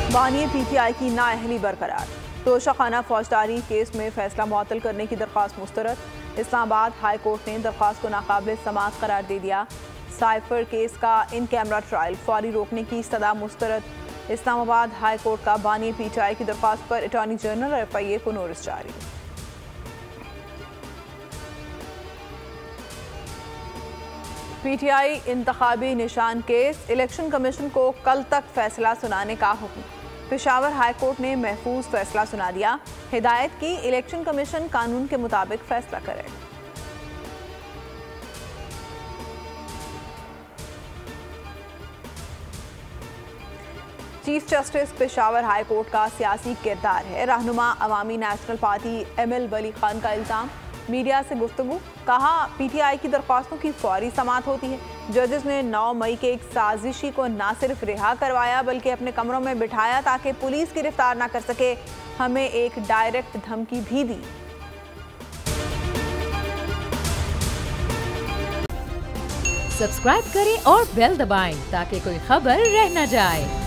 बानी PTI की नाअहली बरकरार। तोशाखाना फौजदारी केस में फैसला मुअत्तल करने की दरख्वास्त मुस्तरद। इस्लामाबाद हाई कोर्ट ने दरख्वास्त को नाकाबिल समाअत करार दे दिया। साइफर केस का इन कैमरा ट्रायल फौरी रोकने की सदा मुस्तरद। इस्लामाबाद हाई कोर्ट का बानी PTI की दरख्वास्त पर अटॉर्नी जनरल और FIA को नोटिस जारी। PTI इंतखाबी निशान केस, इलेक्शन कमीशन को कल तक फैसला सुनाने का हुक्म। पेशावर हाई कोर्ट ने महफूज फैसला सुना दिया। हिदायत की इलेक्शन कमीशन कानून के मुताबिक फैसला करे। Chief justice Peshawar high court का सियासी किरदार है। रहनुमा अवामी नेशनल पार्टी ML वली खान का इल्जाम। मीडिया से गुफ्तगू, कहा PTI की दरख्वास्तों की फौरी समाअत होती है। जजेस ने 9 मई के एक साजिशी को ना सिर्फ रिहा करवाया बल्कि अपने कमरों में बिठाया ताकि पुलिस गिरफ्तार ना कर सके। हमें एक डायरेक्ट धमकी भी दी। सब्सक्राइब करें और बेल दबाएं ताकि कोई खबर रह न जाए।